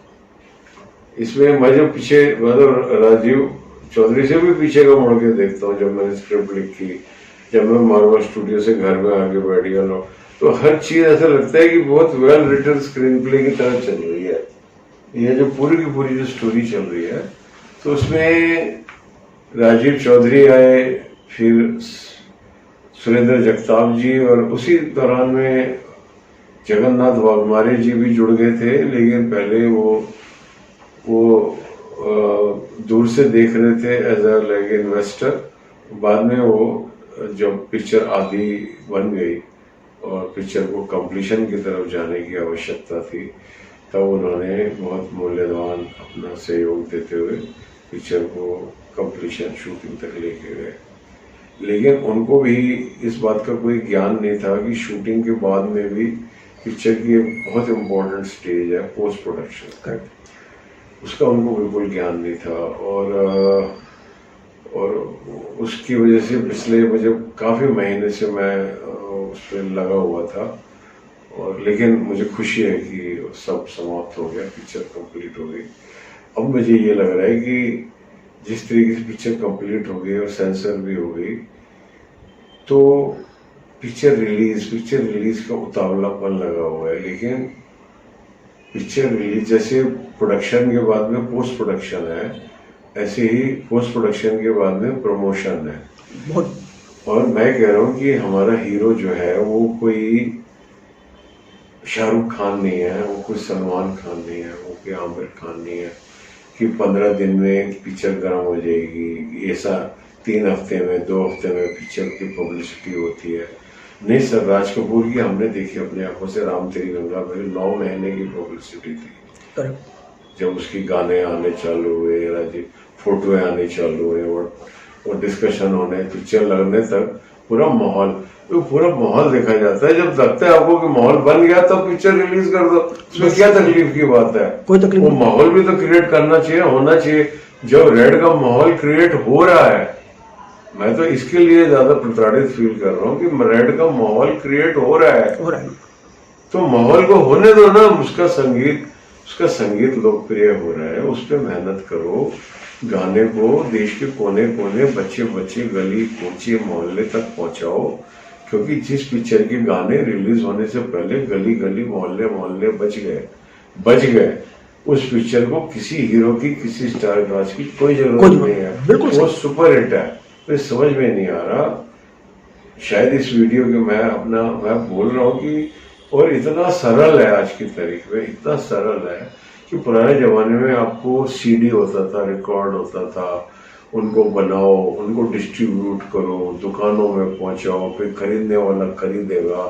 इसमें मैं जो पीछे, मतलब राजीव चौधरी से भी पीछे का मुड़ के देखता हूँ, जब मैंने स्क्रिप्ट लिखी, जब मैं मार्वल स्टूडियो से घर में आके बैठ गया, तो हर चीज ऐसा लगता है कि बहुत वेल रिटन स्क्रीन प्ले की तरह चल रही है। ये जो पूरी की पूरी जो स्टोरी चल रही है, तो उसमें राजीव चौधरी आए, फिर सुरेंद्र जगताप जी, और उसी दौरान में जगन्नाथ वाघमारे जी भी जुड़ गए थे, लेकिन पहले वो दूर से देख रहे थे एज अ लाइक इन्वेस्टर। बाद में वो जब पिक्चर आदि बन गई और पिक्चर को कंप्लीशन की तरफ जाने की आवश्यकता थी, तब उन्होंने बहुत मूल्यवान अपना सहयोग देते हुए पिक्चर को कंप्लीशन शूटिंग तक लेके गए। लेकिन उनको भी इस बात का कोई ज्ञान नहीं था कि शूटिंग के बाद में भी पिक्चर की एक बहुत इम्पोर्टेंट स्टेज है पोस्ट प्रोडक्शन, उसका उनको बिल्कुल ज्ञान नहीं था। और उसकी वजह से पिछले मुझे काफ़ी महीने से मैं उस पर लगा हुआ था, और लेकिन मुझे खुशी है कि सब समाप्त हो गया, पिक्चर कंप्लीट हो गई। अब मुझे ये लग रहा है कि जिस तरीके से पिक्चर कंप्लीट हो गई और सेंसर भी हो गई, तो पिक्चर रिलीज का उतावलापन लगा हुआ है। लेकिन पिक्चर रिलीज जैसे प्रोडक्शन के बाद में पोस्ट प्रोडक्शन है, ऐसे ही पोस्ट प्रोडक्शन के बाद में प्रमोशन है। और मैं कह रहा हूँ कि हमारा हीरो जो है वो कोई शाहरुख खान नहीं है, वो कोई सलमान खान नहीं है, वो कोई आमिर खान नहीं है कि 15 दिन में पिक्चर गर्म हो जाएगी, ऐसा 3 हफ्ते में 2 हफ्ते में पिक्चर की पब्लिसिटी होती है। नहीं सर, राज कपूर की हमने देखी अपने आंखों से, राम तेरी गंगा में 9 महीने की पब्लिसिटी थी। जब उसकी गाने आने चालू हुए, राजीव फोटोएं आने चालू हुए और डिस्कशन होने, पिक्चर लगने तक पूरा माहौल देखा जाता है। जब लगता है आपको कि माहौल बन गया तब पिक्चर रिलीज कर दो, उसमें क्या तकलीफ की बात है? कोई तकलीफ, वो माहौल भी तो क्रिएट करना चाहिए, होना चाहिए। जब रेड का माहौल क्रिएट हो रहा है, मैं तो इसके लिए ज्यादा प्रताड़ित फील कर रहा हूँ कि रेड का माहौल क्रिएट हो रहा है, तो माहौल को होने दो ना। उसका संगीत लोकप्रिय हो रहा है, उस पर मेहनत करो, गाने को देश के कोने कोने, बच्चे गली कूचे मोहल्ले तक पहुंचाओ। क्योंकि जिस पिक्चर के गाने रिलीज होने से पहले गली मोहल्ले बच गए, उस पिक्चर को किसी हीरो की, किसी स्टार कास्ट की कोई जरूरत नहीं है, बिल्कुल वो सुपर हिट है। तो समझ में नहीं आ रहा, शायद इस वीडियो के मैं बोल रहा हूँ कि, और इतना सरल है आज की तारीख में, इतना सरल है कि पुराने जमाने में आपको सीडी होता था, रिकॉर्ड होता था, उनको बनाओ, उनको डिस्ट्रीब्यूट करो, दुकानों में पहुंचाओ, फिर खरीदने वाला खरीदेगा,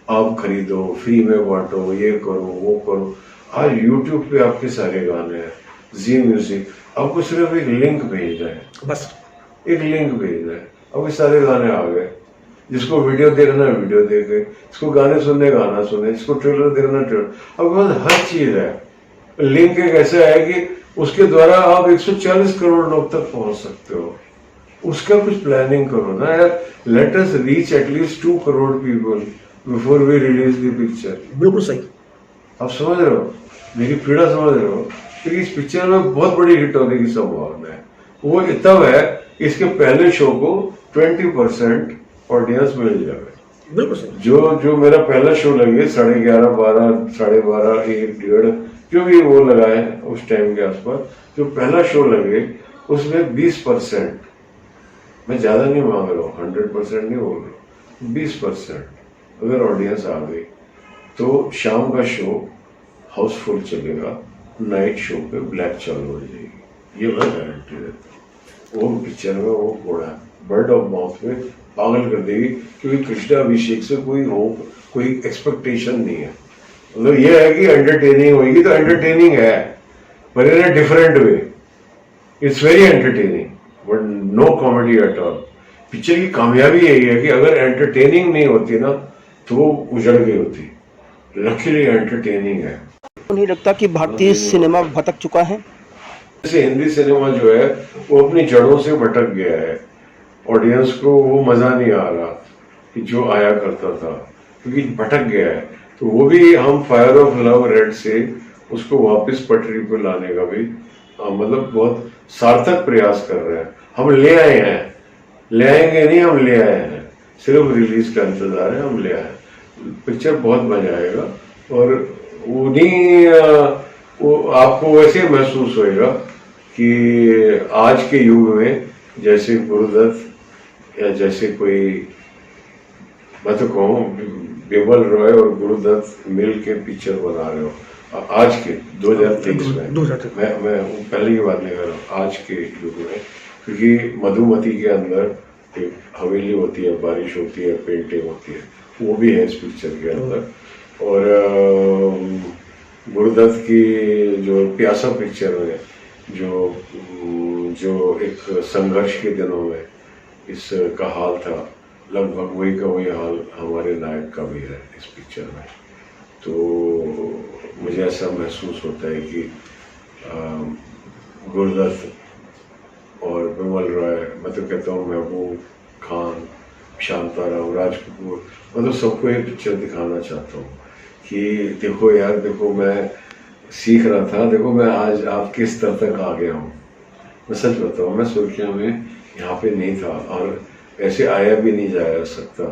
आप खरीदो, फ्री में बांटो, ये करो वो करो। आज यूट्यूब पे आपके सारे गाने हैं, जी म्यूजिक, आपको सिर्फ एक लिंक भेजना है, बस एक लिंक भेजना है, आपके सारे गाने आ गए। जिसको वीडियो देखना है वीडियो देखे, जिसको गाने सुनने गाना सुने, जिसको ट्रेलर देखना ट्रेलर, आपके पास हर चीज है। लिंक एक ऐसा है कि उसके द्वारा आप 140 करोड़ लोग तक पहुंच सकते हो। उसका कुछ प्लानिंग करो ना यार। Let us reach at least 2 crore people before we release the picture. बिल्कुल सही। आप समझ रहे हो, मेरी पीड़ा समझ रहे हो, क्योंकि इस पिक्चर में बहुत बड़ी हिट होने की संभावना है। वो तब है इसके पहले शो को 20% ऑडियंस मिल जाए। बिल्कुल सही। जो मेरा पहला शो लगे 11:30, 12, 12:30, 1, 1:30 जो भी वो लगाए उस टाइम के आसपास, जो पहला शो लगे उसमें 20%, मैं ज्यादा नहीं मांग रहा हूँ, 100% नहीं बोल रहा हूँ, 20% अगर ऑडियंस आ गई तो शाम का शो हाउसफुल चलेगा, नाइट शो पे ब्लैक चालू हो जाएगी, ये मैं गारंटी देता हूँ। वो पिक्चर में वो घोड़ा बर्ड ऑफ माउथ में पागल कर देगी, क्योंकि कृष्णा अभिषेक से कोई एक्सपेक्टेशन नहीं है। मतलब ये है कि एंटरटेनिंग होगी, तो एंटरटेनिंग है पर in a different way. It's very entertaining but no comedy at all. Picture की कामयाबी यही है कि अगर एंटरटेनिंग नहीं होती ना तो वो उजड़ गई होती। लकीली एंटरटेनिंग है। नहीं लगता कि भारतीय सिनेमा भटक चुका है? जैसे हिंदी सिनेमा जो है वो अपनी जड़ों से भटक गया है। ऑडियंस को वो मजा नहीं आ रहा कि जो आया करता था, क्योंकि भटक गया है। तो वो भी हम फायर ऑफ लव रेड से उसको वापस पटरी पे लाने का भी मतलब बहुत सार्थक प्रयास कर रहे हैं। हम ले आए हैं, ले आएंगे नहीं, हम ले आए हैं, सिर्फ रिलीज का इंतजार है, हम ले आए। पिक्चर बहुत मजा आएगा और वो आपको वैसे महसूस होएगा कि आज के युग में जैसे गुरुदत्त या जैसे कोई, मैं तो कहूँ बिमल रॉय और गुरुदत्त मिल के पिक्चर बना रहे हो आज के 2023 में। मैं पहले की बात नहीं कर रहा हूँ, आज के युग में, क्योंकि मधुमती के अंदर एक हवेली होती है, बारिश होती है, पेंटिंग होती है, वो भी है इस पिक्चर के अंदर। और गुरुदत्त की जो प्यासा पिक्चर में जो एक संघर्ष के दिनों में इसका हाल था, लगभग वही का वही हाल हमारे नायक का भी है इस पिक्चर में। तो मुझे ऐसा महसूस होता है कि गुरुदत्त और बिमल रॉय, मैं तो कहता हूँ महबूब खान, शांताराम, राज कपूर, मैं तो सबको ये पिक्चर दिखाना चाहता हूँ कि देखो यार, देखो मैं सीख रहा था, देखो मैं आज आप किस स्तर तक आ गया हूँ। मैं सच बताऊँ, मैं सुर्खियों में यहाँ पे नहीं था और ऐसे आया भी नहीं जा सकता।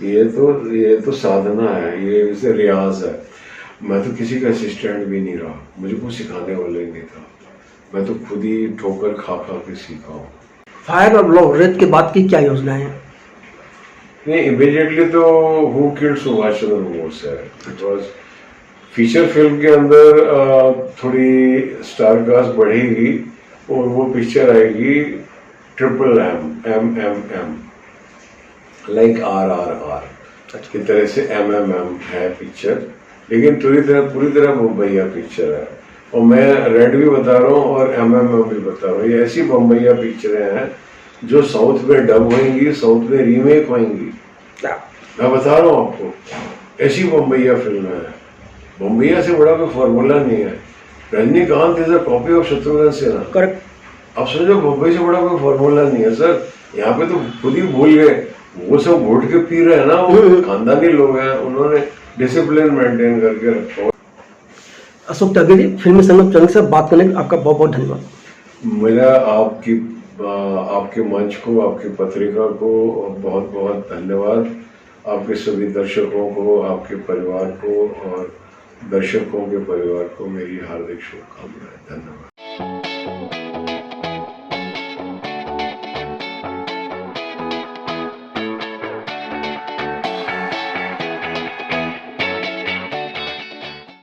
ये तो साधना है, ये इसे रियाज है। मैं तो किसी का असिस्टेंट भी नहीं रहा, मुझे कुछ सिखाने वाले नहीं था, मैं तो खुद ही ठोकर खा के सीखा हूँ। फायर ऑफ लव रेड के बाद की क्या योजना है? नहीं, इमीडिएटली तो हु किल्ड सुभाष चंद्र बोस है, बिकॉज फीचर फिल्म के अंदर थोड़ी स्टार कास्ट बढ़ेगी और वो पिक्चर आएगी MMM, लाइक RRR की तरह से MMM है पिक्चर, लेकिन पूरी तरह बम्बईया पिक्चर है। और मैं रेड भी बता रहा हूँ और MMM भी बता रहा हूँ, ये ऐसी बम्बईया पिक्चरें हैं जो साउथ में डब होंगी, साउथ में रीमेक होंगी। मैं बता रहा हूँ आपको, ऐसी बम्बईया फिल्म है। बम्बईया से बड़ा कोई फॉर्मूला नहीं है। Rajinikanth is a copy of Shatrughan Sinha. Correct. अब समझो, बम्बई से बड़ा कोई फॉर्मूला नहीं है सर। यहाँ पे तो खुद ही भूल गए, वो सब घोट के पी रहे हैं ना, वो खानदानी लोग हैं, उन्होंने डिसिप्लिन मेंटेन करके रखा। अशोक त्यागी जी, फिल्मी संगम चैनल से बात करने का आपका बहुत बहुत धन्यवाद। मेरा आपके मंच को, आपकी पत्रिका को बहुत बहुत धन्यवाद। आपके सभी दर्शकों को, आपके परिवार को और दर्शकों के परिवार को मेरी हार्दिक शुभकामनाएं। धन्यवाद।